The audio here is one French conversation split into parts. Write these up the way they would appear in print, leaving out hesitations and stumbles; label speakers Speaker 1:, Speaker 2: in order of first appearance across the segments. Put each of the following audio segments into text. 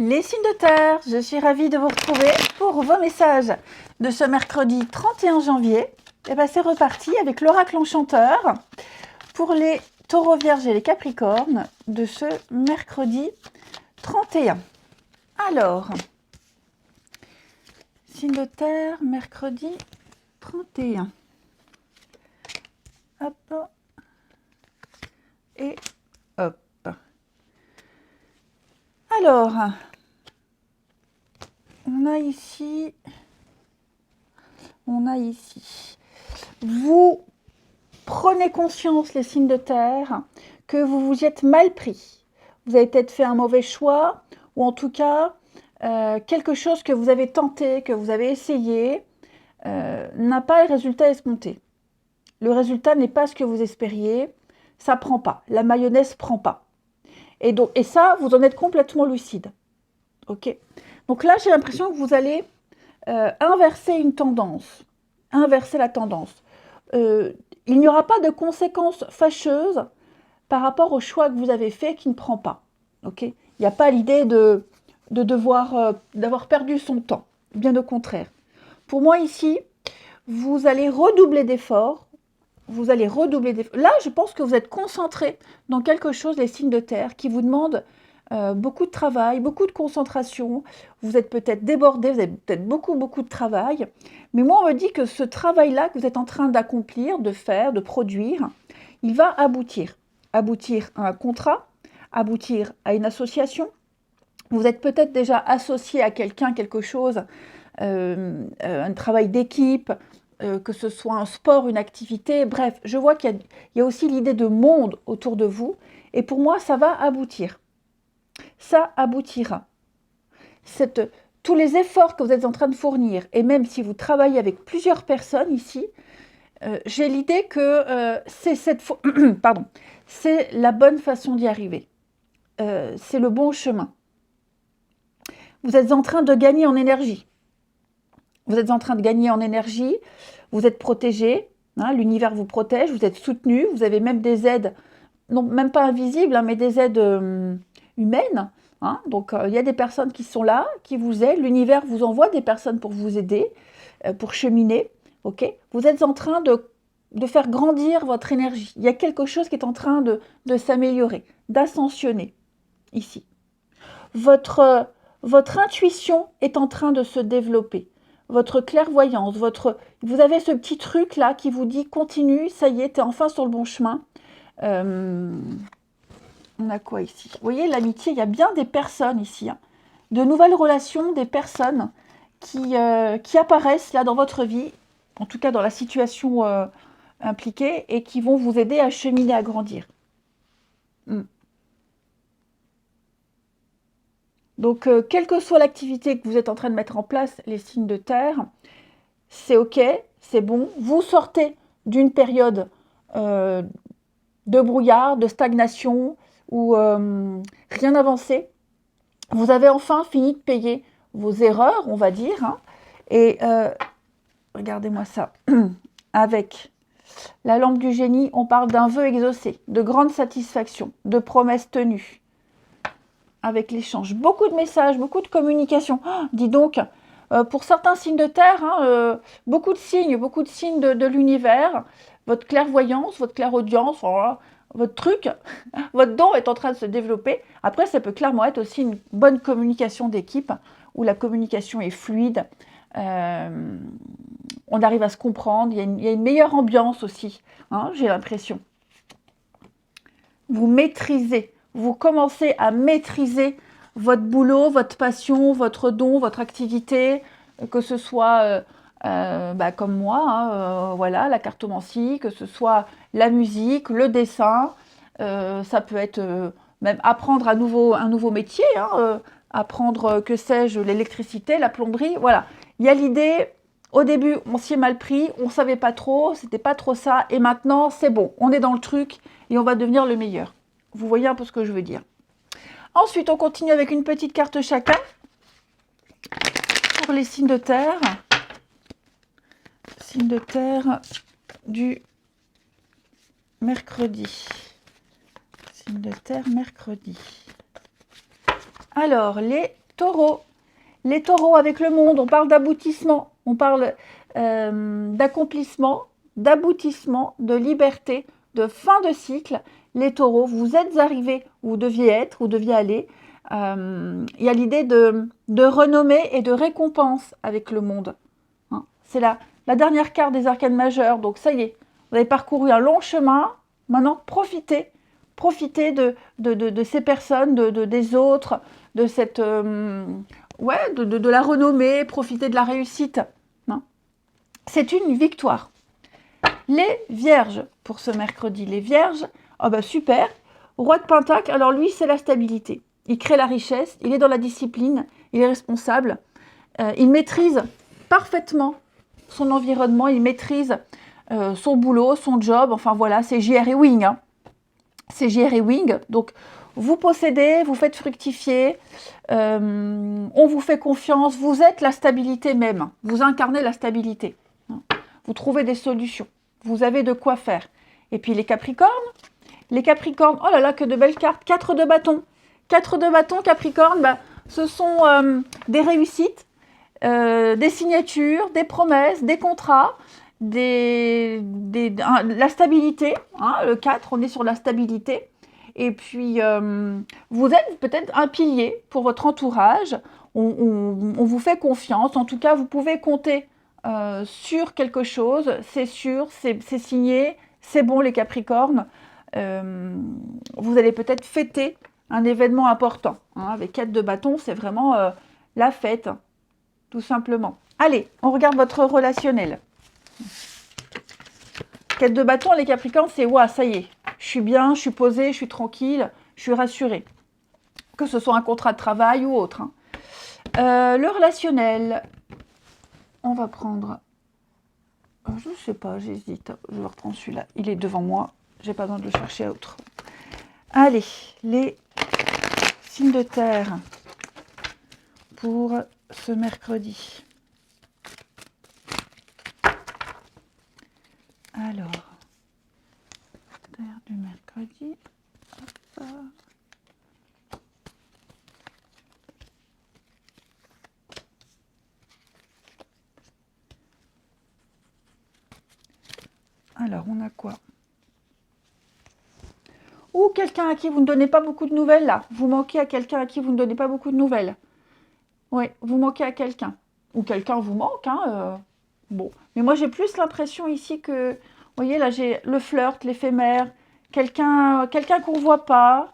Speaker 1: Les signes de terre, je suis ravie de vous retrouver pour vos messages de ce mercredi 31 janvier. Et bien c'est reparti avec l'oracle enchanteur pour les taureaux, vierges et les capricornes de ce mercredi 31. Alors, signe de terre, mercredi 31. Hop. Et hop. Alors, on a ici, vous prenez conscience, les signes de terre, que vous vous êtes mal pris. Vous avez peut-être fait un mauvais choix, ou en tout cas, quelque chose que vous avez tenté, que vous avez essayé, n'a pas le résultat escompté. Le résultat n'est pas ce que vous espériez, ça prend pas, la mayonnaise prend pas. Et ça, vous en êtes complètement lucide. Ok. Donc là, j'ai l'impression que vous allez inverser une tendance, inverser la tendance. Il n'y aura pas de conséquences fâcheuses par rapport au choix que vous avez fait qui ne prend pas. Ok. Il n'y a pas l'idée de d'avoir perdu son temps. Bien au contraire. Pour moi ici, vous allez redoubler d'efforts. Là, je pense que vous êtes concentré dans quelque chose, les signes de terre, qui vous demandent beaucoup de travail, beaucoup de concentration. Vous êtes peut-être débordé, vous avez peut-être beaucoup de travail. Mais moi, on me dit que ce travail-là que vous êtes en train d'accomplir, de faire, de produire, il va aboutir. Aboutir à un contrat, aboutir à une association. Vous êtes peut-être déjà associé à quelqu'un, quelque chose, un travail d'équipe, que ce soit un sport, une activité. Bref, je vois qu'il y a aussi l'idée de monde autour de vous. Et pour moi, ça va aboutir. Ça aboutira. Tous les efforts que vous êtes en train de fournir, et même si vous travaillez avec plusieurs personnes ici, j'ai l'idée que c'est la bonne façon d'y arriver. C'est le bon chemin. Vous êtes en train de gagner en énergie. Vous êtes en train de gagner en énergie, vous êtes protégé, hein, l'univers vous protège, vous êtes soutenu, vous avez même des aides, non même pas invisibles, hein, mais des aides humaines. Hein. Donc il y a des personnes qui sont là, qui vous aident, l'univers vous envoie des personnes pour vous aider, pour cheminer. Okay. Vous êtes en train de faire grandir votre énergie. Il y a quelque chose qui est en train de s'améliorer, d'ascensionner ici. Votre intuition est en train de se développer. Votre clairvoyance, vous avez ce petit truc là qui vous dit continue, ça y est, tu es enfin sur le bon chemin. On a quoi ici? Vous voyez, l'amitié, il y a bien des personnes ici, hein, de nouvelles relations, des personnes qui apparaissent là dans votre vie, en tout cas dans la situation impliquée, et qui vont vous aider à cheminer, à grandir. Donc, quelle que soit l'activité que vous êtes en train de mettre en place, les signes de terre, c'est ok, c'est bon. Vous sortez d'une période de brouillard, de stagnation, où rien n'avançait. Vous avez enfin fini de payer vos erreurs, on va dire. Hein, et regardez-moi ça. Avec la lampe du génie, on parle d'un vœu exaucé, de grande satisfaction, de promesses tenues. Avec l'échange. Beaucoup de messages, beaucoup de communication. Oh, dis donc, pour certains signes de terre, hein, beaucoup de signes de l'univers. Votre clairvoyance, votre clairaudience, voilà, votre truc, votre don est en train de se développer. Après, ça peut clairement être aussi une bonne communication d'équipe, où la communication est fluide. On arrive à se comprendre. Il y a une meilleure ambiance aussi, hein, j'ai l'impression. Vous maîtrisez. Vous commencez à maîtriser votre boulot, votre passion, votre don, votre activité, que ce soit comme moi, hein, voilà, la cartomancie, que ce soit la musique, le dessin, ça peut être même apprendre un nouveau métier, hein, apprendre, que sais-je, l'électricité, la plomberie, voilà. Il y a l'idée, au début, on s'y est mal pris, on ne savait pas trop, c'était pas trop ça, et maintenant, c'est bon, on est dans le truc et on va devenir le meilleur. Vous voyez un peu ce que je veux dire. Ensuite, on continue avec une petite carte chacun pour les signes de terre. Signes de terre du mercredi. Signes de terre mercredi. Alors, les Taureau. Les taureaux avec le monde, on parle d'aboutissement, on parle d'accomplissement, d'aboutissement, de liberté, de fin de cycle. Les taureaux, vous êtes arrivés où vous deviez être, où vous deviez aller. Il y a l'idée de renommée et de récompense avec le monde. Hein, c'est la dernière carte des arcanes majeures, donc ça y est, vous avez parcouru un long chemin. Maintenant, profitez de ces personnes, des autres, de cette... ouais, de la renommée, profiter de la réussite. Hein. C'est une victoire. Les vierges, pour ce mercredi, les vierges, oh ben super, roi de Pentacle, alors lui, c'est la stabilité. Il crée la richesse, il est dans la discipline, il est responsable, il maîtrise parfaitement son environnement, il maîtrise son boulot, son job, enfin voilà, c'est JR et Wing. Hein. C'est JR et Wing, donc vous possédez, vous faites fructifier, on vous fait confiance, vous êtes la stabilité même, vous incarnez la stabilité. Hein. Vous trouvez des solutions, vous avez de quoi faire. Et puis les Capricornes, oh là là, que de belles cartes, 4 de bâton. 4 de bâton, Capricorne, bah, ce sont des réussites, des signatures, des promesses, des contrats, la stabilité, hein, le 4, on est sur la stabilité. Et puis, vous êtes peut-être un pilier pour votre entourage, on vous fait confiance, en tout cas, vous pouvez compter sur quelque chose, c'est sûr, c'est signé, c'est bon les Capricornes. Vous allez peut-être fêter un événement important. Hein, avec 4 de bâton, c'est vraiment la fête, tout simplement. Allez, on regarde votre relationnel. 4 de bâton, les Capricornes, c'est ouah, ça y est, je suis bien, je suis posée, je suis tranquille, je suis rassurée. Que ce soit un contrat de travail ou autre. Hein. Le relationnel, on va prendre... je ne sais pas, j'hésite. Je vais reprendre celui-là. Il est devant moi. J'ai pas besoin de le chercher autre. Allez, les signes de terre pour ce mercredi. Alors, terre du mercredi. Hop. Alors, on a quoi? Ou quelqu'un à qui vous ne donnez pas beaucoup de nouvelles, là. Vous manquez à quelqu'un à qui vous ne donnez pas beaucoup de nouvelles. Oui, vous manquez à quelqu'un. Ou quelqu'un vous manque, hein. Bon. Mais moi, j'ai plus l'impression ici que... Vous voyez, là, j'ai le flirt, l'éphémère. Quelqu'un qu'on ne voit pas.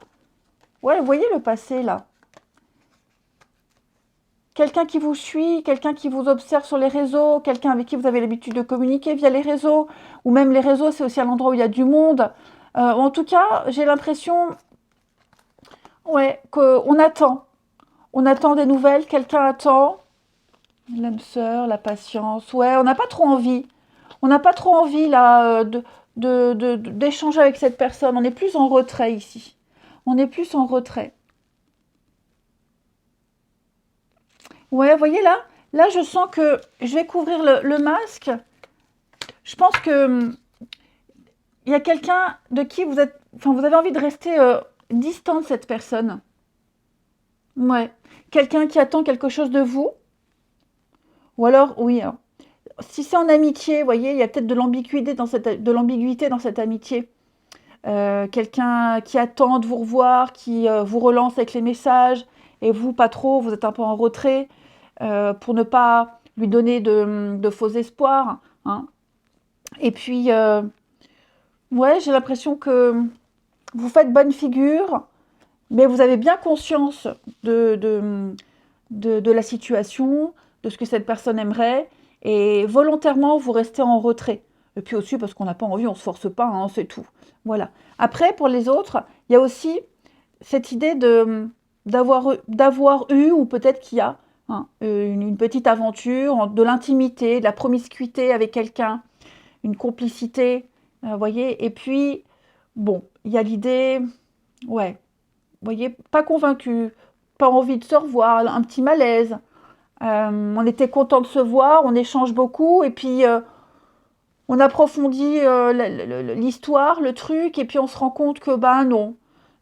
Speaker 1: Ouais, vous voyez le passé, là. Quelqu'un qui vous suit, quelqu'un qui vous observe sur les réseaux, quelqu'un avec qui vous avez l'habitude de communiquer via les réseaux. Ou même les réseaux, c'est aussi un endroit où il y a du monde. En tout cas, j'ai l'impression, ouais, qu'on attend. On attend des nouvelles, quelqu'un attend. L'âme sœur, la patience. Ouais, on n'a pas trop envie. On n'a pas trop envie, là, d'échanger avec cette personne. On est plus en retrait, ici. On est plus en retrait. Ouais, vous voyez, là, je sens que je vais couvrir le masque. Je pense que... il y a quelqu'un de qui vous êtes... Enfin, vous avez envie de rester distant de cette personne. Ouais. Quelqu'un qui attend quelque chose de vous. Ou alors, oui. Hein. Si c'est en amitié, vous voyez, il y a peut-être de l'ambiguïté dans cette amitié. Quelqu'un qui attend de vous revoir, qui vous relance avec les messages. Et vous, pas trop, vous êtes un peu en retrait. Pour ne pas lui donner de faux espoirs. Hein. Et puis... ouais, j'ai l'impression que vous faites bonne figure, mais vous avez bien conscience de la situation, de ce que cette personne aimerait, et volontairement, vous restez en retrait. Et puis aussi, parce qu'on n'a pas envie, on ne se force pas, hein, c'est tout. Voilà. Après, pour les autres, il y a aussi cette idée d'avoir eu, ou peut-être qu'il y a hein, une petite aventure, de l'intimité, de la promiscuité avec quelqu'un, une complicité. Vous voyez, et puis, bon, il y a l'idée, ouais, vous voyez, pas convaincu, pas envie de se revoir, un petit malaise. On était content de se voir, on échange beaucoup, et puis on approfondit l'histoire, le truc, et puis on se rend compte que, bah non,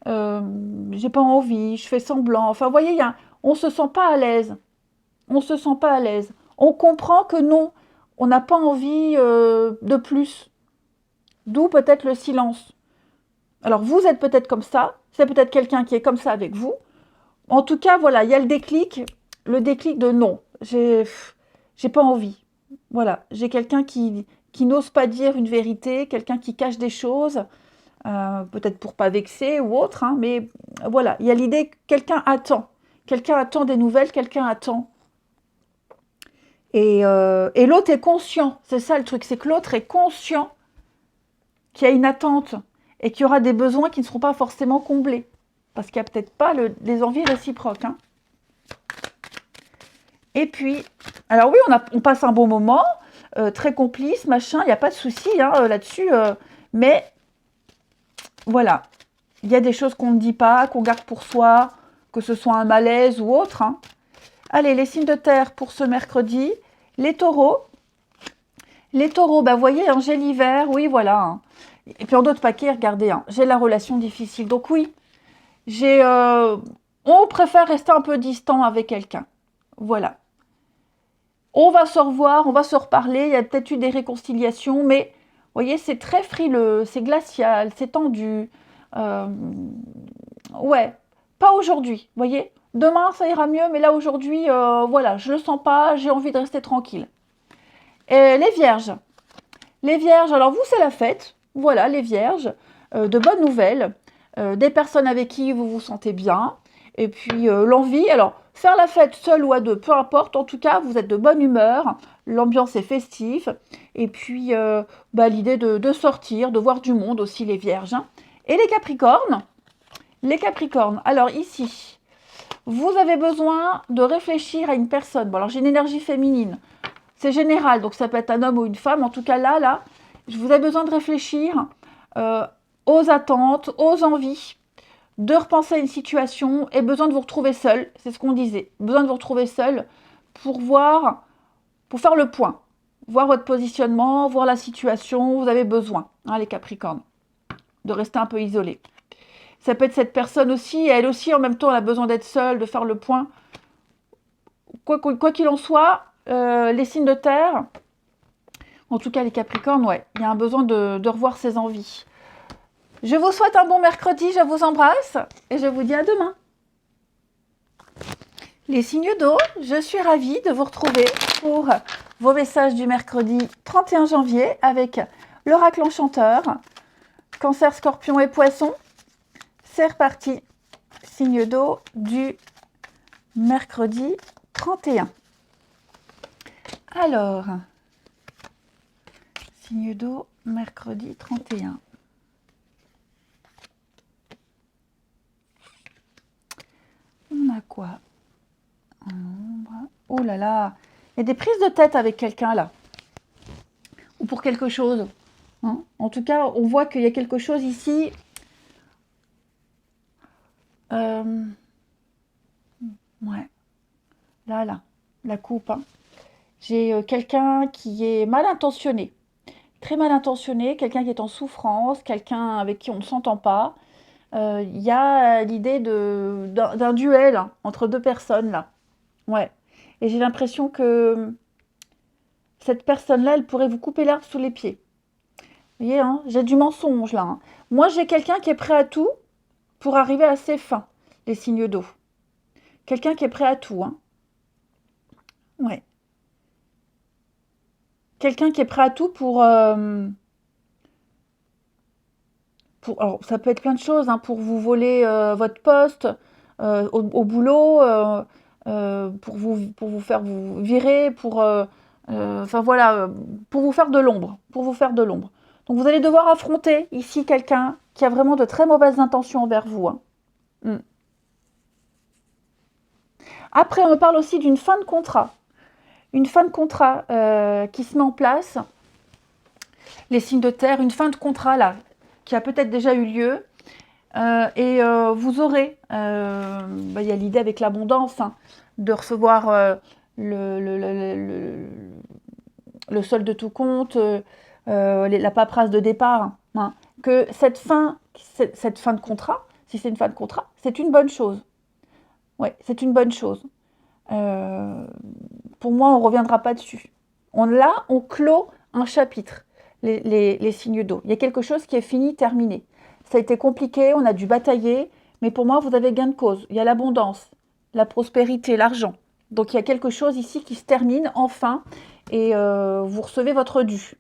Speaker 1: j'ai pas envie, je fais semblant. Enfin, vous voyez, on se sent pas à l'aise. On se sent pas à l'aise. On comprend que non, on n'a pas envie de plus. D'où peut-être le silence. Alors vous êtes peut-être comme ça, c'est peut-être quelqu'un qui est comme ça avec vous. En tout cas, voilà, il y a le déclic de non, j'ai pas envie. Voilà, j'ai quelqu'un qui n'ose pas dire une vérité, quelqu'un qui cache des choses, peut-être pour pas vexer ou autre, hein, mais voilà, il y a l'idée que quelqu'un attend des nouvelles, quelqu'un attend. Et l'autre est conscient, c'est ça le truc, c'est que l'autre est conscient qu'il y a une attente et qu'il y aura des besoins qui ne seront pas forcément comblés. Parce qu'il n'y a peut-être pas les envies réciproques. Hein. Et puis, alors oui, on passe un bon moment, très complice, machin, il n'y a pas de souci hein, là-dessus. Mais voilà, il y a des choses qu'on ne dit pas, qu'on garde pour soi, que ce soit un malaise ou autre. Hein. Allez, les signes de terre pour ce mercredi. Les taureaux. Les taureaux, bah, vous voyez, hein, j'ai l'hiver, oui, voilà. Hein. Et puis en d'autres paquets, regardez, hein, j'ai la relation difficile. Donc oui, on préfère rester un peu distant avec quelqu'un. Voilà. On va se revoir, on va se reparler, il y a peut-être eu des réconciliations, mais vous voyez, c'est très frileux, c'est glacial, c'est tendu. Euh, ouais, pas aujourd'hui, vous voyez. Demain, ça ira mieux, mais là, aujourd'hui, voilà, je le sens pas, j'ai envie de rester tranquille. Et les vierges. Les vierges, alors vous, c'est la fête. Voilà, les vierges. De bonnes nouvelles. Des personnes avec qui vous vous sentez bien. Et puis, l'envie. Alors, faire la fête seule ou à deux, peu importe. En tout cas, vous êtes de bonne humeur. L'ambiance est festive. Et puis, l'idée de sortir, de voir du monde aussi, les vierges. Hein. Et les capricornes. Les capricornes. Alors, ici, vous avez besoin de réfléchir à une personne. Bon, alors, j'ai une énergie féminine. C'est général, donc ça peut être un homme ou une femme. En tout cas, là, je vous ai besoin de réfléchir aux attentes, aux envies, de repenser à une situation et besoin de vous retrouver seul. C'est ce qu'on disait. Besoin de vous retrouver seul pour faire le point, voir votre positionnement, voir la situation. Vous avez besoin, hein, les Capricornes, de rester un peu isolés. Ça peut être cette personne aussi, elle aussi en même temps, elle a besoin d'être seule, de faire le point. Quoi qu'il en soit, les signes de terre, en tout cas les Capricornes, ouais, il y a un besoin de revoir ses envies. Je vous souhaite un bon mercredi, je vous embrasse et je vous dis à demain. Les signes d'eau, je suis ravie de vous retrouver pour vos messages du mercredi 31 janvier avec l'oracle enchanteur, Cancer, Scorpion et Poisson. C'est reparti, signe d'eau du mercredi 31. Alors, signe d'eau, mercredi 31. On a quoi? Oh là là, il y a des prises de tête avec quelqu'un là. Ou pour quelque chose. Hein, en tout cas, on voit qu'il y a quelque chose ici. Ouais. Là, la coupe. Hein. J'ai quelqu'un qui est mal intentionné. Très mal intentionné, quelqu'un qui est en souffrance, quelqu'un avec qui on ne s'entend pas. Il y a l'idée d'un duel hein, entre deux personnes là. Ouais. Et j'ai l'impression que cette personne-là, elle pourrait vous couper l'herbe sous les pieds. Vous voyez, hein, j'ai du mensonge là. Hein. Moi, j'ai quelqu'un qui est prêt à tout pour arriver à ses fins, les signes d'eau. Quelqu'un qui est prêt à tout. Hein. Ouais. Quelqu'un qui est prêt à tout alors, ça peut être plein de choses, hein, pour vous voler votre poste au boulot, pour vous faire vous virer, enfin voilà, pour vous faire de l'ombre, Donc vous allez devoir affronter ici quelqu'un qui a vraiment de très mauvaises intentions envers vous. Hein. Mm. Après, on me parle aussi d'une fin de contrat. Une fin de contrat qui se met en place. Les signes de terre, une fin de contrat là, qui a peut-être déjà eu lieu. Vous aurez, y a l'idée avec l'abondance, hein, de recevoir le solde de tout compte, la paperasse de départ. Hein, que cette fin de contrat, si c'est une fin de contrat, c'est une bonne chose. Ouais, c'est une bonne chose. Euh, pour moi, on ne reviendra pas dessus. Là, on clôt un chapitre, les signes d'eau. Il y a quelque chose qui est fini, terminé. Ça a été compliqué, on a dû batailler, mais pour moi, vous avez gain de cause. Il y a l'abondance, la prospérité, l'argent. Donc, il y a quelque chose ici qui se termine enfin et vous recevez votre dû,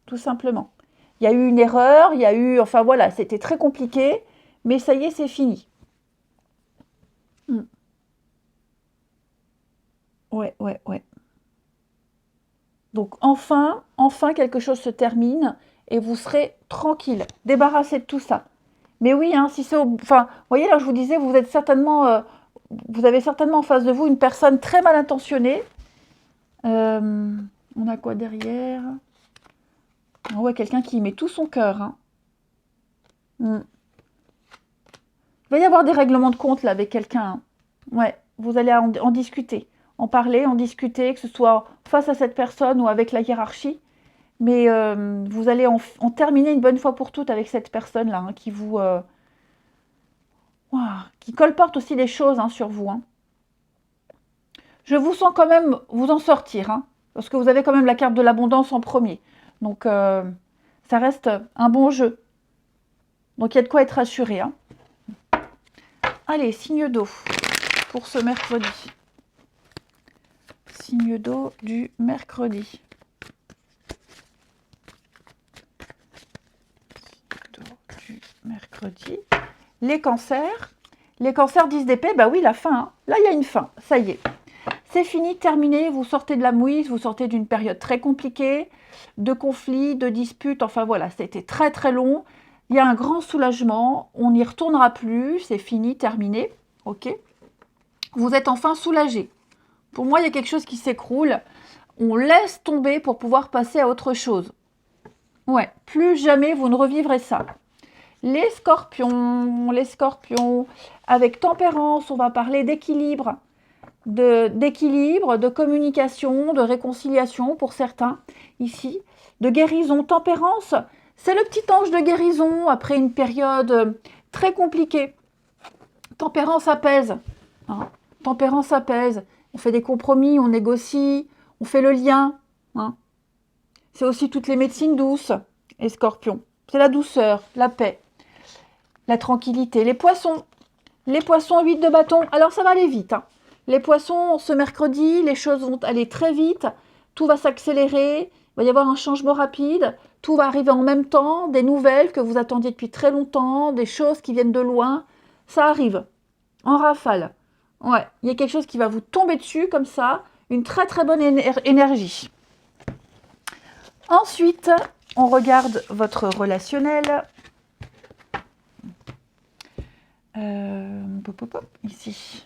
Speaker 1: tout simplement. Il y a eu une erreur, il y a eu... Enfin, voilà, c'était très compliqué, mais ça y est, c'est fini. Mm. Ouais, ouais, ouais. Donc enfin quelque chose se termine et vous serez tranquille, débarrassé de tout ça. Mais oui, hein, si c'est enfin, vous voyez là, je vous disais, vous avez certainement en face de vous une personne très mal intentionnée. Euh, on a quoi derrière? On voit quelqu'un qui y met tout son cœur. Hein. Mm. Il va y avoir des règlements de compte là avec quelqu'un. Hein. Ouais, vous allez en discuter, en parler, en discuter, que ce soit face à cette personne ou avec la hiérarchie. Mais vous allez en terminer une bonne fois pour toutes avec cette personne-là, hein, qui colporte aussi des choses hein, sur vous. Hein. Je vous sens quand même vous en sortir, hein, parce que vous avez quand même la carte de l'abondance en premier. Donc, ça reste un bon jeu. Donc, il y a de quoi être rassuré. Hein. Allez, signe d'eau pour ce mercredi. Signe d'eau du mercredi. Mercredi. Les cancers. Les cancers 10 d'épée, bah oui, la fin. Hein. Là, il y a une fin. Ça y est. C'est fini, terminé. Vous sortez de la mouise, vous sortez d'une période très compliquée, de conflits, de disputes. Enfin voilà, c'était très très long. Il y a un grand soulagement. On n'y retournera plus. C'est fini, terminé. Ok. Vous êtes enfin soulagé. Pour moi, il y a quelque chose qui s'écroule. On laisse tomber pour pouvoir passer à autre chose. Ouais, plus jamais vous ne revivrez ça. Les scorpions, avec tempérance, on va parler d'équilibre, de communication, de réconciliation pour certains, ici, de guérison. Tempérance, c'est le petit ange de guérison après une période très compliquée. Tempérance apaise. Hein. Tempérance apaise. On fait des compromis, on négocie, on fait le lien. Hein. C'est aussi toutes les médecines douces, les scorpions. C'est la douceur, la paix. La tranquillité. Les poissons, 8 de bâton. Alors ça va aller vite. Hein. Les poissons, ce mercredi, les choses vont aller très vite. Tout va s'accélérer. Il va y avoir un changement rapide. Tout va arriver en même temps. Des nouvelles que vous attendiez depuis très longtemps. Des choses qui viennent de loin. Ça arrive. En rafale. Ouais. Il y a quelque chose qui va vous tomber dessus comme ça. Une très très bonne énergie. Ensuite, on regarde votre relationnel. Ici.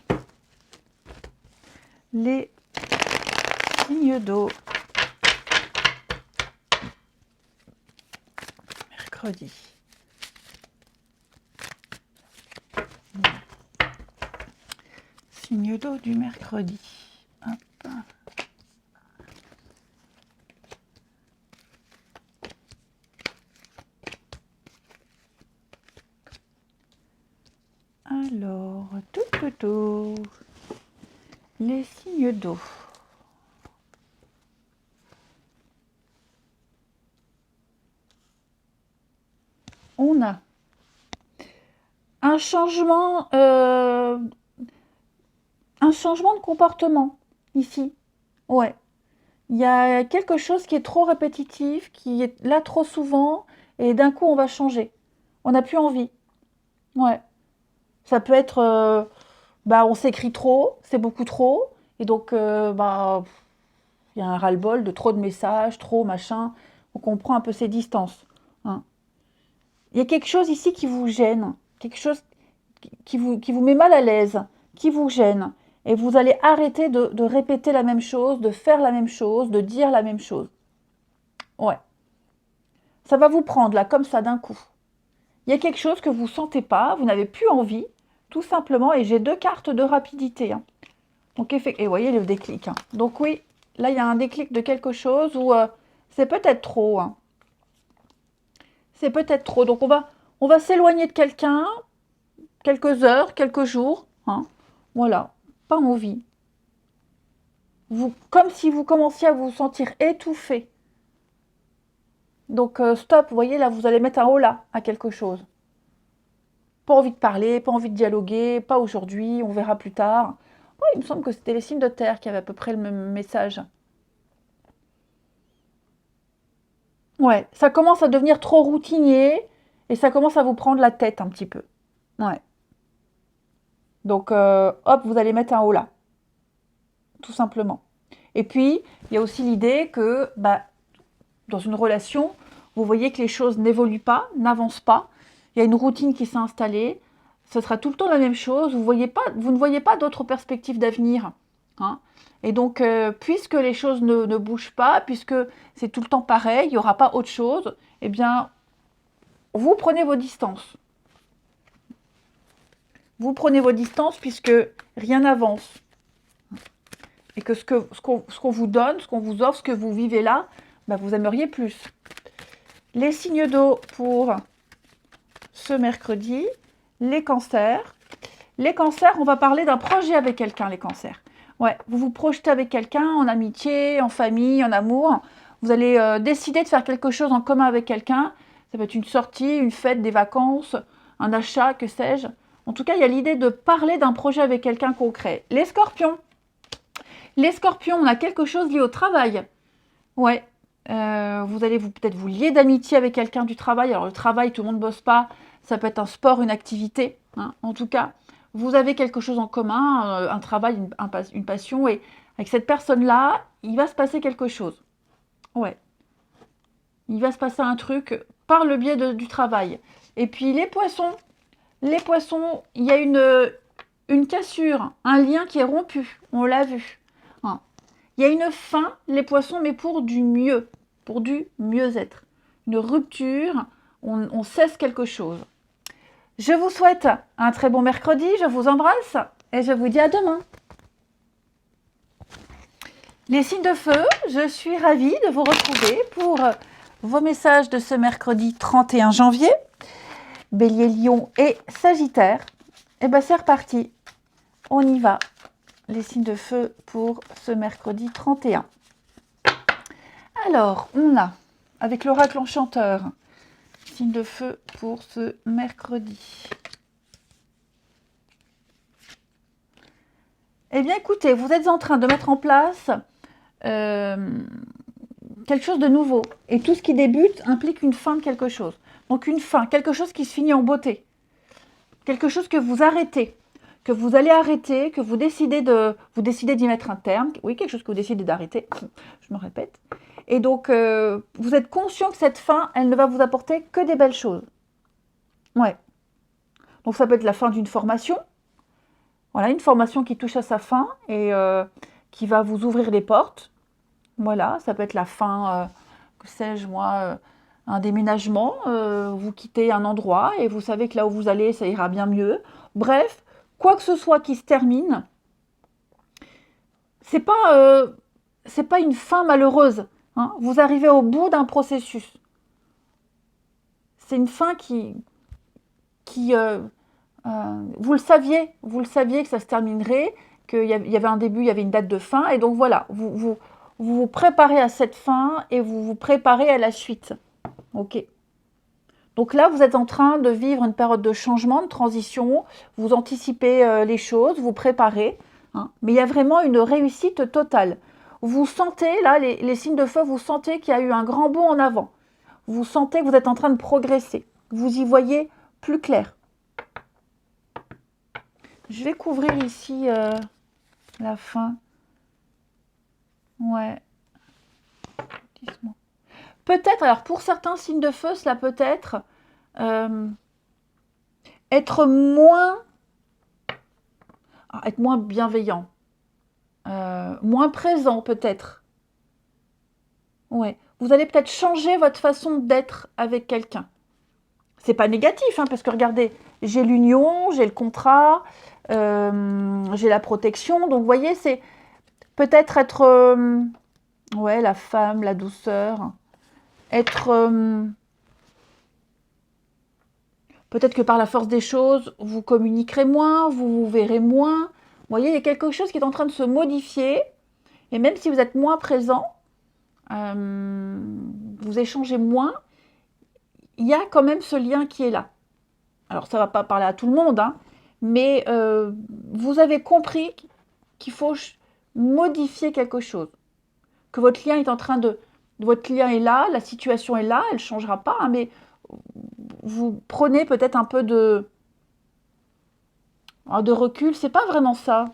Speaker 1: Les signes d'eau. Mercredi. Signe d'eau du mercredi. Hop. Alors, tout. Les signes d'eau. On a un changement de comportement ici. Ouais. Il y a quelque chose qui est trop répétitif, qui est là trop souvent, et d'un coup on va changer. On n'a plus envie. Ouais. Ça peut être, on s'écrit trop, c'est beaucoup trop, et donc, il y a un ras-le-bol de trop de messages, trop machin. Donc on prend un peu ses distances. Hein. Il y a quelque chose ici qui vous gêne, quelque chose qui vous met mal à l'aise, qui vous gêne. Et vous allez arrêter de répéter la même chose, de faire la même chose, de dire la même chose. Ouais. Ça va vous prendre là, comme ça, d'un coup. Il y a quelque chose que vous ne sentez pas, vous n'avez plus envie, tout simplement. Et j'ai 2 cartes de rapidité. Hein. Donc, et vous voyez le déclic. Hein. Donc oui, là, il y a un déclic de quelque chose où c'est peut-être trop. Hein. C'est peut-être trop. Donc, on va s'éloigner de quelqu'un, quelques heures, quelques jours. Hein. Voilà, pas envie. Comme si vous commenciez à vous sentir étouffé. Donc stop, vous voyez là, vous allez mettre un holà à quelque chose. Pas envie de parler, pas envie de dialoguer, pas aujourd'hui, on verra plus tard. Ouais, il me semble que c'était les signes de terre qui avaient à peu près le même message. Ouais, ça commence à devenir trop routinier et ça commence à vous prendre la tête un petit peu. Ouais. Donc hop, vous allez mettre un holà, tout simplement. Et puis, il y a aussi l'idée que bah, dans une relation, vous voyez que les choses n'évoluent pas, n'avancent pas. Il y a une routine qui s'est installée. Ce sera tout le temps la même chose. Vous ne voyez pas d'autres perspectives d'avenir. Hein. Et donc, puisque les choses ne bougent pas, puisque c'est tout le temps pareil, il n'y aura pas autre chose, eh bien, vous prenez vos distances. Vous prenez vos distances puisque rien n'avance. Et que ce qu'on vous donne, ce qu'on vous offre, ce que vous vivez là, bah, vous aimeriez plus. Les signes d'eau pour ce mercredi, les cancers. Les cancers, on va parler d'un projet avec quelqu'un, les cancers. Ouais, vous vous projetez avec quelqu'un en amitié, en famille, en amour. Vous allez décider de faire quelque chose en commun avec quelqu'un. Ça peut être une sortie, une fête, des vacances, un achat, que sais-je. En tout cas, il y a l'idée de parler d'un projet avec quelqu'un concret. Les scorpions. Les scorpions, on a quelque chose lié au travail. Ouais, vous allez peut-être vous lier d'amitié avec quelqu'un du travail. Alors le travail, tout le monde ne bosse pas. Ça peut être un sport, une activité. Hein. En tout cas, vous avez quelque chose en commun, un travail, une passion. Et avec cette personne-là, il va se passer quelque chose. Ouais, il va se passer un truc par le biais du travail. Et puis les poissons, il y a une cassure, un lien qui est rompu. On l'a vu. Hein. Il y a une fin, les poissons, mais pour du mieux, pour du mieux-être. Une rupture, on cesse quelque chose. Je vous souhaite un très bon mercredi, je vous embrasse et je vous dis à demain. Les signes de feu, je suis ravie de vous retrouver pour vos messages de ce mercredi 31 janvier. Bélier, Lion et Sagittaire. Et bien c'est reparti, on y va. Les signes de feu pour ce mercredi 31. Alors, on a, avec l'oracle enchanteur, signe de feu pour ce mercredi. Eh bien, écoutez, vous êtes en train de mettre en place quelque chose de nouveau. Et tout ce qui débute implique une fin de quelque chose. Donc une fin, quelque chose qui se finit en beauté. Quelque chose que vous arrêtez, que vous allez arrêter, que vous décidez d'y mettre un terme. Oui, quelque chose que vous décidez d'arrêter, je me répète. Et donc, vous êtes conscient que cette fin, elle ne va vous apporter que des belles choses. Ouais. Donc ça peut être la fin d'une formation. Voilà, une formation qui touche à sa fin et qui va vous ouvrir les portes. Voilà, ça peut être la fin, que sais-je moi, un déménagement. Vous quittez un endroit et vous savez que là où vous allez, ça ira bien mieux. Bref, quoi que ce soit qui se termine, c'est pas une fin malheureuse. Hein. Vous arrivez au bout d'un processus. C'est une fin qui vous le saviez que ça se terminerait, qu'il y avait un début, il y avait une date de fin, et donc voilà, vous préparez à cette fin et vous vous préparez à la suite. Ok. Donc là, vous êtes en train de vivre une période de changement, de transition, vous anticipez les choses, vous préparez, hein, mais il y a vraiment une réussite totale. Vous sentez, là, les signes de feu, vous sentez qu'il y a eu un grand bond en avant. Vous sentez que vous êtes en train de progresser. Vous y voyez plus clair. Je vais couvrir ici la fin. Ouais. Peut-être, alors pour certains signes de feu, cela peut être être moins bienveillant, moins présent peut-être. Ouais. Vous allez peut-être changer votre façon d'être avec quelqu'un. C'est pas négatif, hein, parce que regardez, j'ai l'union, j'ai le contrat, j'ai la protection. Donc, vous voyez, c'est peut-être être, ouais, la femme, la douceur. Être, peut-être que par la force des choses, vous communiquerez moins, vous vous verrez moins. voyez, il y a quelque chose qui est en train de se modifier. Et même si vous êtes moins présent, vous échangez moins, il y a quand même ce lien qui est là. Alors, ça ne va pas parler à tout le monde, hein, mais vous avez compris qu'il faut modifier quelque chose. Que votre lien est en train de... Votre lien est là, la situation est là, elle ne changera pas, hein, mais vous prenez peut-être un peu de recul. C'est pas vraiment ça.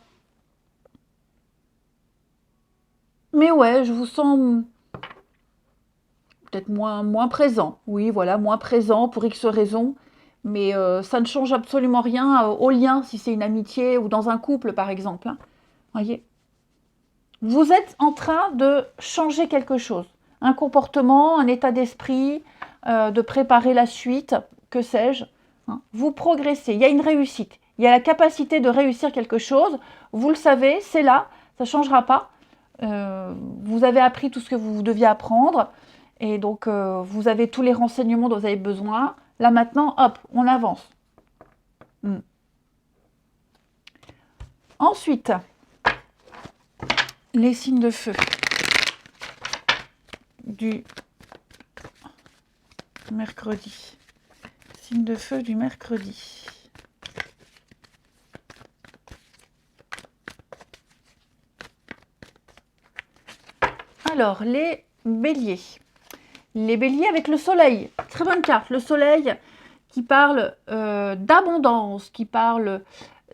Speaker 1: Mais ouais, je vous sens peut-être moins présent. Oui, voilà, moins présent pour X raisons. Mais ça ne change absolument rien au lien, si c'est une amitié ou dans un couple, par exemple. Hein. Voyez, vous êtes en train de changer quelque chose. Un comportement, un état d'esprit, de préparer la suite, que sais-je. Hein. Vous progressez, il y a une réussite. Il y a la capacité de réussir quelque chose. Vous le savez, c'est là, ça ne changera pas. Vous avez appris tout ce que vous deviez apprendre. Et donc, vous avez tous les renseignements dont vous avez besoin. Là, maintenant, hop, on avance. Ensuite, les signes de feu du mercredi. Signes de feu du mercredi. Alors, les béliers. Les béliers avec le soleil. Très bonne carte. Le soleil qui parle d'abondance, qui parle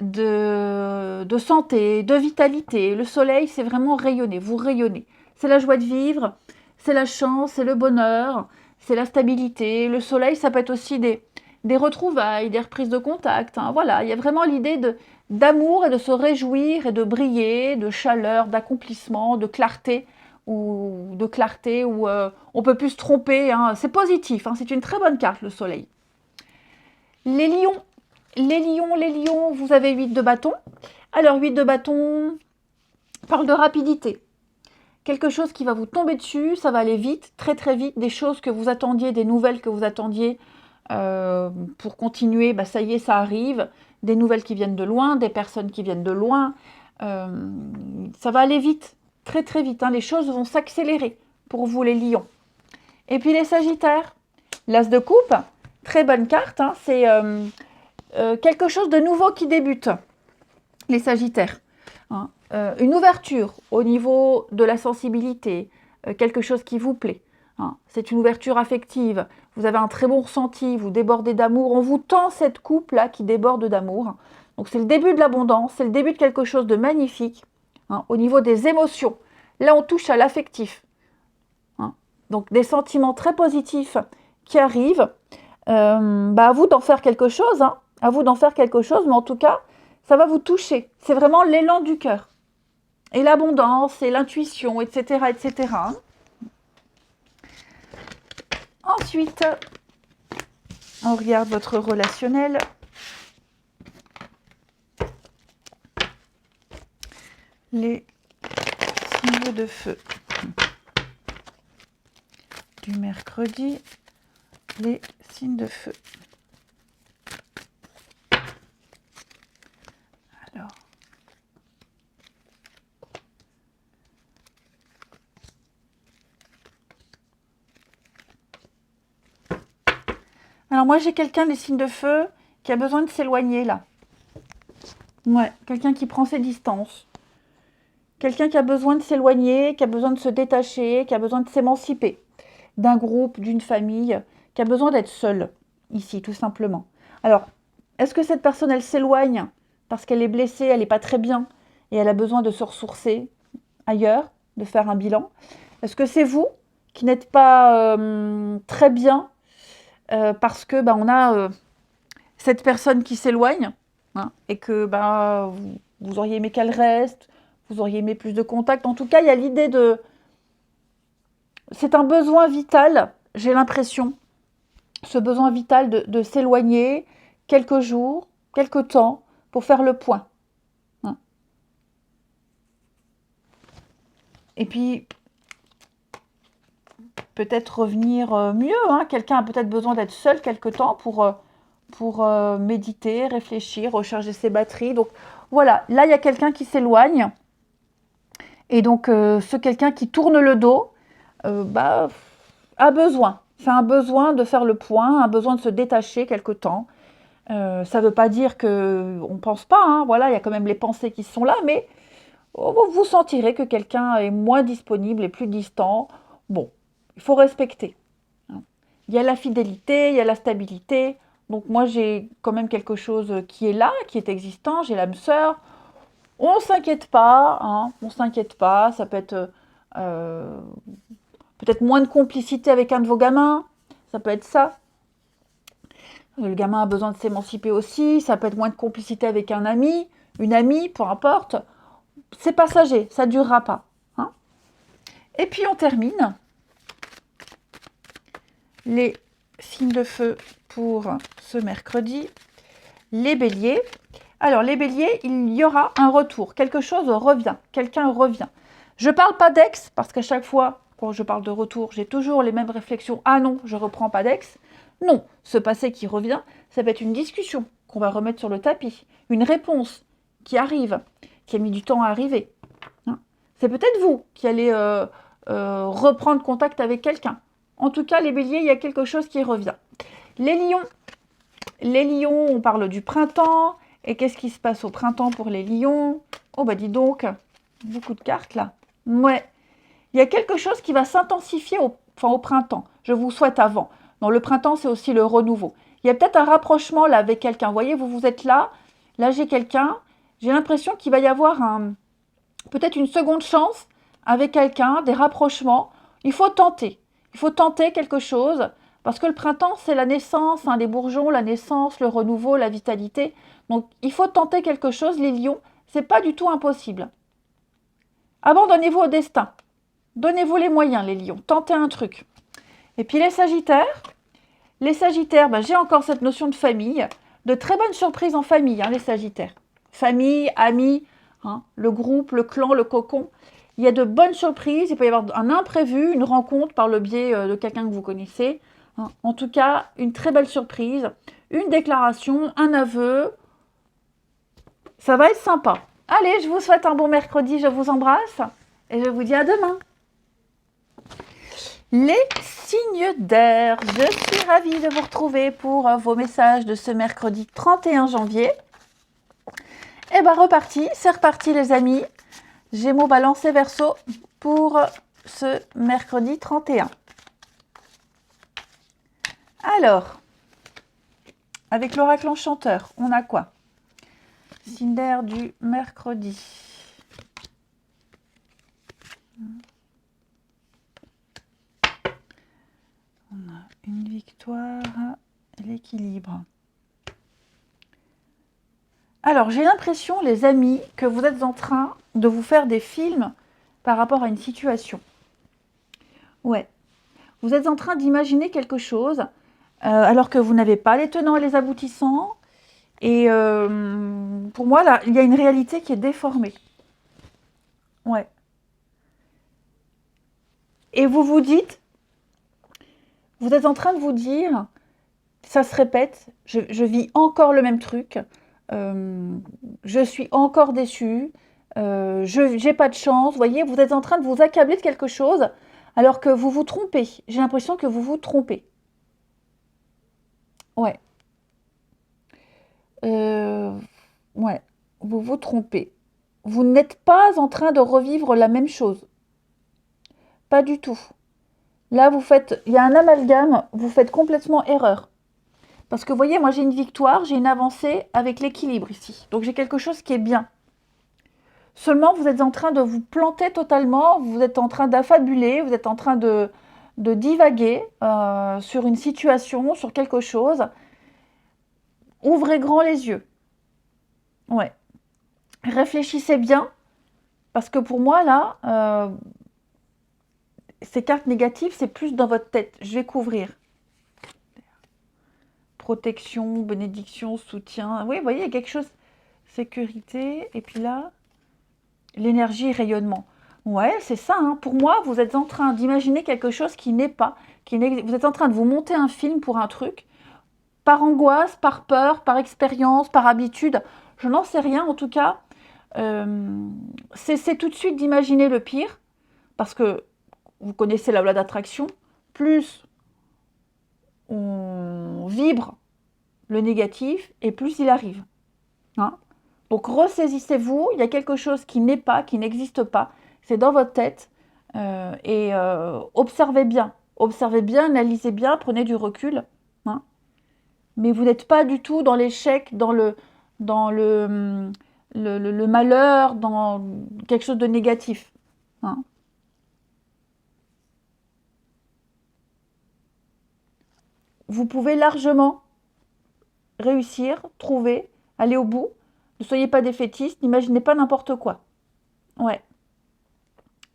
Speaker 1: de santé, de vitalité. Le soleil, c'est vraiment rayonner. Vous rayonnez. C'est la joie de vivre, c'est la chance, c'est le bonheur, c'est la stabilité. Le soleil, ça peut être aussi des retrouvailles, des reprises de contact. Hein. Voilà, il y a vraiment l'idée d'amour et de se réjouir et de briller, de chaleur, d'accomplissement, de clarté. Où on peut plus se tromper. Hein. C'est positif, hein. C'est une très bonne carte, le soleil. Les lions, vous avez 8 de bâton. Alors, 8 de bâton parle de rapidité. Quelque chose qui va vous tomber dessus, ça va aller vite, très très vite. Des choses que vous attendiez, des nouvelles que vous attendiez pour continuer, bah, ça y est, ça arrive. Des nouvelles qui viennent de loin, des personnes qui viennent de loin. Ça va aller vite. Très très vite, hein. Les choses vont s'accélérer pour vous les lions. Et puis les sagittaires, l'as de coupe, très bonne carte, hein. C'est quelque chose de nouveau qui débute, les sagittaires. Hein. Une ouverture au niveau de la sensibilité, quelque chose qui vous plaît. Hein. C'est une ouverture affective, vous avez un très bon ressenti, vous débordez d'amour, on vous tend cette coupe-là qui déborde d'amour. Donc c'est le début de l'abondance, c'est le début de quelque chose de magnifique. Hein, au niveau des émotions, là on touche à l'affectif. Hein, donc des sentiments très positifs qui arrivent. À vous d'en faire quelque chose, hein, à vous d'en faire quelque chose, mais en tout cas, ça va vous toucher. C'est vraiment l'élan du cœur. Et l'abondance, et l'intuition, etc., etc. Hein. Ensuite, on regarde votre relationnel. Les signes de feu du mercredi, les signes de feu. Alors moi j'ai quelqu'un des signes de feu qui a besoin de s'éloigner là. Ouais, quelqu'un qui prend ses distances. Quelqu'un qui a besoin de s'éloigner, qui a besoin de se détacher, qui a besoin de s'émanciper d'un groupe, d'une famille, qui a besoin d'être seul, ici, tout simplement. Alors, est-ce que cette personne, elle s'éloigne parce qu'elle est blessée, elle n'est pas très bien, et elle a besoin de se ressourcer ailleurs, de faire un bilan? Est-ce que c'est vous qui n'êtes pas très bien parce que on a cette personne qui s'éloigne, hein, et que vous auriez aimé qu'elle reste, vous auriez aimé plus de contact. En tout cas, il y a l'idée de... C'est un besoin vital, j'ai l'impression, ce besoin vital de s'éloigner quelques jours, quelques temps, pour faire le point. Hein. Et puis, peut-être revenir mieux. Hein. Quelqu'un a peut-être besoin d'être seul quelque temps pour méditer, réfléchir, recharger ses batteries. Donc, voilà, là, il y a quelqu'un qui s'éloigne. Et donc, ce quelqu'un qui tourne le dos, a besoin. C'est un besoin de faire le point, un besoin de se détacher quelque temps. Ça ne veut pas dire qu'on ne pense pas, hein, voilà, il y a quand même les pensées qui sont là, mais vous sentirez que quelqu'un est moins disponible et plus distant. Bon, il faut respecter. Il y a la fidélité, il y a la stabilité. Donc moi, j'ai quand même quelque chose qui est là, qui est existant. J'ai l'âme sœur. On ne s'inquiète pas, hein, on ne s'inquiète pas. Ça peut être peut-être moins de complicité avec un de vos gamins. Ça peut être ça. Le gamin a besoin de s'émanciper aussi. Ça peut être moins de complicité avec un ami, une amie, peu importe. C'est passager, ça ne durera pas. Hein. Et puis on termine les signes de feu pour ce mercredi. Les béliers. Alors les béliers, il y aura un retour. Quelque chose revient, quelqu'un revient. Je ne parle pas d'ex, parce qu'à chaque fois, quand je parle de retour, j'ai toujours les mêmes réflexions. Ah non, je ne reprends pas d'ex. Non, ce passé qui revient, ça peut être une discussion qu'on va remettre sur le tapis. Une réponse qui arrive, qui a mis du temps à arriver. Hein. C'est peut-être vous qui allez reprendre contact avec quelqu'un. En tout cas, les béliers, il y a quelque chose qui revient. Les lions, on parle du printemps. Et qu'est-ce qui se passe au printemps pour les lions? Oh bah dis donc, beaucoup de cartes là. Ouais, il y a quelque chose qui va s'intensifier au printemps. Je vous souhaite avant. Non, le printemps, c'est aussi le renouveau. Il y a peut-être un rapprochement là avec quelqu'un. Vous voyez, vous êtes là. Là, j'ai quelqu'un. J'ai l'impression qu'il va y avoir peut-être une seconde chance avec quelqu'un, des rapprochements. Il faut tenter. Il faut tenter quelque chose. Parce que le printemps, c'est la naissance, hein, les bourgeons, la naissance, le renouveau, la vitalité. Donc, il faut tenter quelque chose, les lions. Ce n'est pas du tout impossible. Abandonnez-vous au destin. Donnez-vous les moyens, les lions. Tentez un truc. Et puis les sagittaires, j'ai encore cette notion de famille. De très bonnes surprises en famille, hein, les sagittaires. Famille, amis, hein, le groupe, le clan, le cocon. Il y a de bonnes surprises. Il peut y avoir un imprévu, une rencontre par le biais de quelqu'un que vous connaissez. Hein. En tout cas, une très belle surprise. Une déclaration, un aveu. Ça va être sympa. Allez, je vous souhaite un bon mercredi. Je vous embrasse. Et je vous dis à demain. Les signes d'air, je suis ravie de vous retrouver pour vos messages de ce mercredi 31 janvier. Et bien reparti, c'est reparti les amis. Gémeaux, Balance et Verseau pour ce mercredi 31. Alors, avec l'oracle enchanteur, on a quoi? Signe d'air du mercredi. On a une victoire, l'équilibre. Alors, j'ai l'impression, les amis, que vous êtes en train de vous faire des films par rapport à une situation. Ouais. Vous êtes en train d'imaginer quelque chose, alors que vous n'avez pas les tenants et les aboutissants. Et pour moi, là, il y a une réalité qui est déformée. Ouais. Et vous vous dites, vous êtes en train de vous dire, ça se répète, je vis encore le même truc, je suis encore déçue, je n'ai pas de chance. Vous voyez, vous êtes en train de vous accabler de quelque chose alors que vous vous trompez. J'ai l'impression que vous vous trompez. Ouais. Ouais, vous vous trompez. Vous n'êtes pas en train de revivre la même chose. Pas du tout. Là, il y a un amalgame, vous faites complètement erreur. Parce que vous voyez, moi j'ai une victoire, j'ai une avancée avec l'équilibre ici. Donc j'ai quelque chose qui est bien. Seulement, vous êtes en train de vous planter totalement, vous êtes en train d'affabuler, vous êtes en train de divaguer sur une situation, sur quelque chose. Ouvrez grand les yeux. Ouais. Réfléchissez bien, parce que pour moi, là, ces cartes négatives, c'est plus dans votre tête. Je vais couvrir. Protection, bénédiction, soutien. Oui, vous voyez, il y a quelque chose. Sécurité. Et puis là, l'énergie et rayonnement. Ouais, c'est ça. Hein. Pour moi, vous êtes en train d'imaginer quelque chose qui n'est pas. Vous êtes en train de vous monter un film pour un truc. Par angoisse, par peur, par expérience, par habitude. Je n'en sais rien, en tout cas, c'est tout de suite d'imaginer le pire, parce que vous connaissez la loi d'attraction, plus on vibre le négatif, et plus il arrive. Hein. Donc ressaisissez-vous, il y a quelque chose qui n'est pas, qui n'existe pas, c'est dans votre tête, observez bien, analysez bien, prenez du recul. Hein. Mais vous n'êtes pas du tout dans l'échec, dans le malheur, dans quelque chose de négatif. Hein. Vous pouvez largement réussir, trouver, aller au bout. Ne soyez pas défaitiste, n'imaginez pas n'importe quoi. Ouais.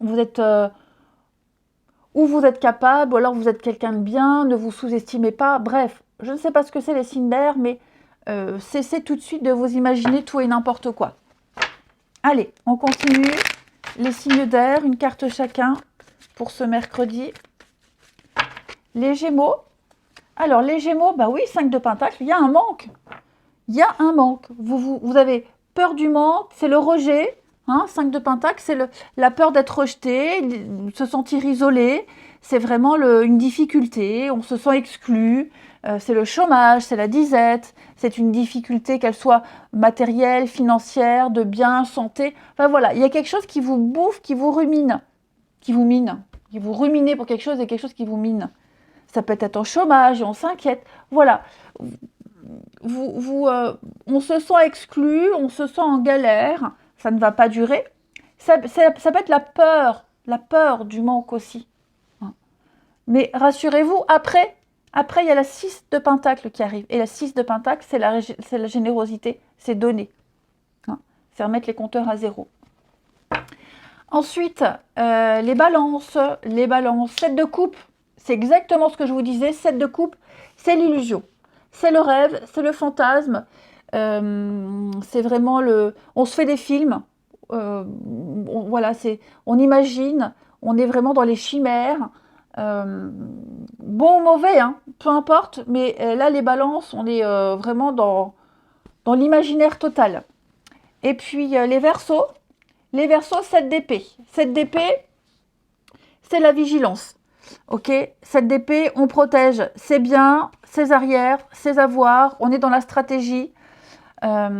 Speaker 1: Vous êtes... ou vous êtes capable, ou alors vous êtes quelqu'un de bien, ne vous sous-estimez pas. Bref, je ne sais pas ce que c'est les signes d'air, mais cessez tout de suite de vous imaginer tout et n'importe quoi. Allez, on continue. Les signes d'air, une carte chacun pour ce mercredi. Les Gémeaux. Alors, les Gémeaux, bah oui, 5 de Pentacle, il y a un manque. Il y a un manque. Vous avez peur du manque, c'est le rejet. Hein, 5 de Pentacle, c'est la peur d'être rejeté, se sentir isolé. C'est vraiment une difficulté, on se sent exclu. C'est le chômage, c'est la disette. C'est une difficulté, qu'elle soit matérielle, financière, de bien, santé. Enfin voilà, il y a quelque chose qui vous bouffe, qui vous rumine, qui vous mine. Qui vous ruminez pour quelque chose et quelque chose qui vous mine. Ça peut être en chômage et on s'inquiète. Voilà. On se sent exclu, on se sent en galère, ça ne va pas durer. Ça peut être la peur du manque aussi. Mais rassurez-vous, après, il y a la 6 de Pentacle qui arrive. Et la 6 de Pentacle, c'est la générosité, c'est donner. C'est remettre les compteurs à zéro. Ensuite, les balances. 7 de coupe, c'est exactement ce que je vous disais. 7 de coupe, c'est l'illusion. C'est le rêve, c'est le fantasme. C'est vraiment on se fait des films. Voilà, on imagine. On est vraiment dans les chimères. Bon ou mauvais, hein, peu importe. Mais là, les balances, on est vraiment dans l'imaginaire total. Et puis, les Verseaux. Les Verseaux, 7 d'épée. 7 d'épée, c'est la vigilance. Ok, 7 d'épée, on protège ses biens, ses arrières, ses avoirs. On est dans la stratégie. La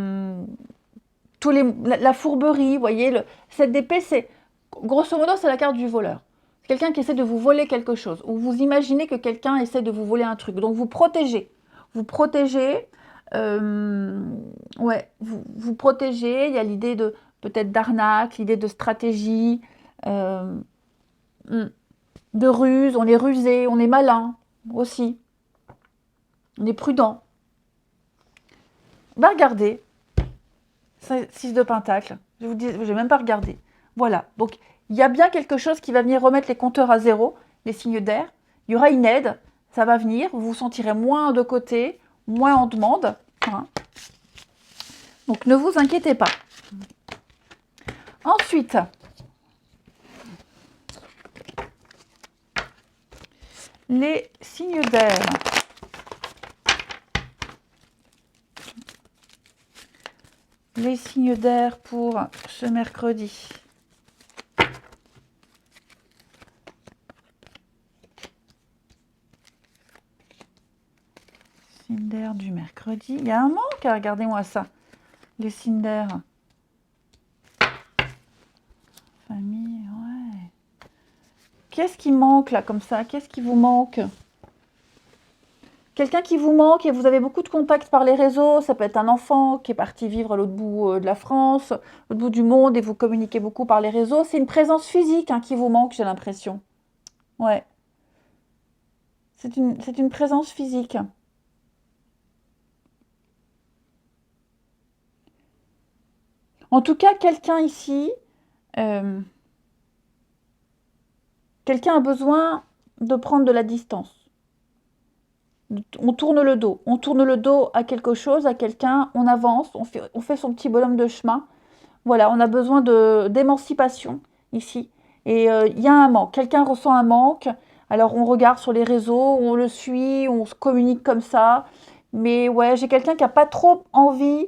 Speaker 1: fourberie, vous voyez. 7 d'épée, c'est, grosso modo, c'est la carte du voleur. C'est quelqu'un qui essaie de vous voler quelque chose. Ou vous imaginez que quelqu'un essaie de vous voler un truc. Donc, vous protégez. Vous protégez. Ouais, vous protégez. Il y a l'idée de peut-être d'arnaque, l'idée de stratégie, de ruse, on est rusé, on est malin aussi, on est prudent. Bah regardez, 6 de Pentacle, je vous dis, je n'ai même pas regardé. Voilà, donc il y a bien quelque chose qui va venir remettre les compteurs à zéro, les signes d'air. Il y aura une aide, ça va venir, vous vous sentirez moins de côté, moins en demande. Hein. Donc ne vous inquiétez pas. Ensuite, les signes d'air. Les signes d'air pour ce mercredi. Signes d'air du mercredi. Il y a un manque, regardez-moi ça. Les signes d'air. Famille, ouais. Qu'est-ce qui manque là comme ça? Qu'est-ce qui vous manque? Quelqu'un qui vous manque et vous avez beaucoup de contacts par les réseaux, ça peut être un enfant qui est parti vivre à l'autre bout de la France, à l'autre bout du monde et vous communiquez beaucoup par les réseaux. C'est une présence physique qui vous manque, j'ai l'impression. Ouais. C'est une présence physique. En tout cas, quelqu'un ici, quelqu'un a besoin de prendre de la distance. On tourne le dos. On tourne le dos à quelque chose, à quelqu'un, on avance, on fait son petit bonhomme de chemin. Voilà, on a besoin d'émancipation ici. Et il y a un manque. Quelqu'un ressent un manque. Alors on regarde sur les réseaux, on le suit, on se communique comme ça. Mais ouais, j'ai quelqu'un qui n'a pas trop envie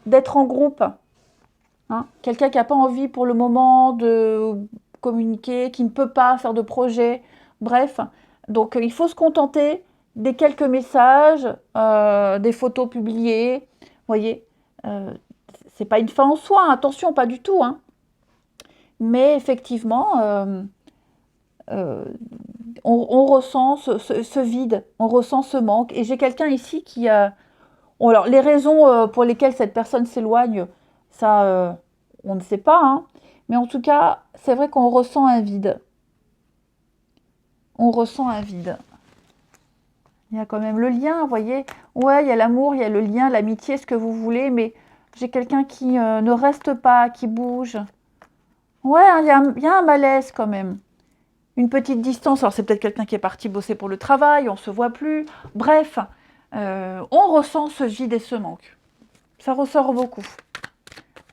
Speaker 1: d'être en groupe. Hein. Quelqu'un qui n'a pas envie pour le moment de communiquer, qui ne peut pas faire de projet. Bref, donc il faut se contenter des quelques messages, des photos publiées. Vous voyez, c'est pas une fin en soi, hein, attention, pas du tout. Hein. Mais effectivement, on ressent ce vide, on ressent ce manque. Et j'ai quelqu'un ici qui a... Bon, alors, les raisons pour lesquelles cette personne s'éloigne, ça, on ne sait pas. Hein. Mais en tout cas, c'est vrai qu'on ressent un vide. On ressent un vide. Il y a quand même le lien, vous voyez. Ouais, il y a l'amour, il y a le lien, l'amitié, ce que vous voulez. Mais j'ai quelqu'un qui ne reste pas, qui bouge. Ouais, il y a un malaise quand même. Une petite distance. Alors, c'est peut-être quelqu'un qui est parti bosser pour le travail, on ne se voit plus. Bref, on ressent ce vide et ce manque. Ça ressort beaucoup.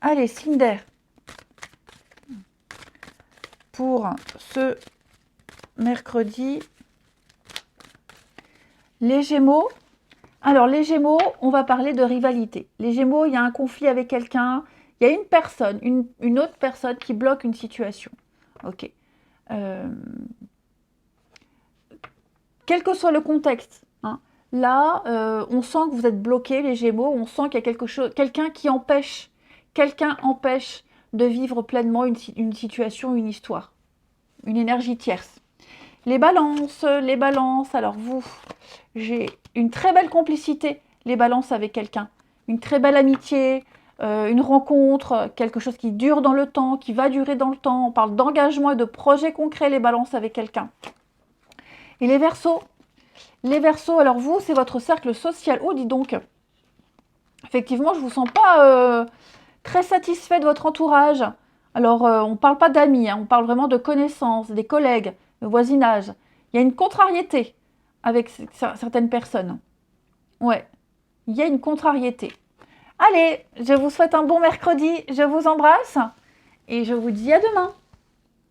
Speaker 1: Allez, signe d'air. Pour ce mercredi. Les Gémeaux. Alors, les Gémeaux, on va parler de rivalité. Les Gémeaux, il y a un conflit avec quelqu'un. Il y a une personne, une autre personne qui bloque une situation. Ok. Quel que soit le contexte, hein, là, on sent que vous êtes bloqués, les Gémeaux. On sent qu'il y a quelque chose, quelqu'un empêche de vivre pleinement une situation, une histoire, une énergie tierce. Les balances, alors vous, j'ai une très belle complicité, les balances avec quelqu'un, une très belle amitié, une rencontre, quelque chose qui dure dans le temps, qui va durer dans le temps. On parle d'engagement et de projets concrets, les balances avec quelqu'un. Et les Verseaux, alors vous, c'est votre cercle social. Oh, dis donc, effectivement, je ne vous sens pas très satisfait de votre entourage. Alors, on ne parle pas d'amis, hein, on parle vraiment de connaissances, des collègues, de voisinage. Il y a une contrariété avec certaines personnes. Ouais, il y a une contrariété. Allez, je vous souhaite un bon mercredi, je vous embrasse et je vous dis à demain.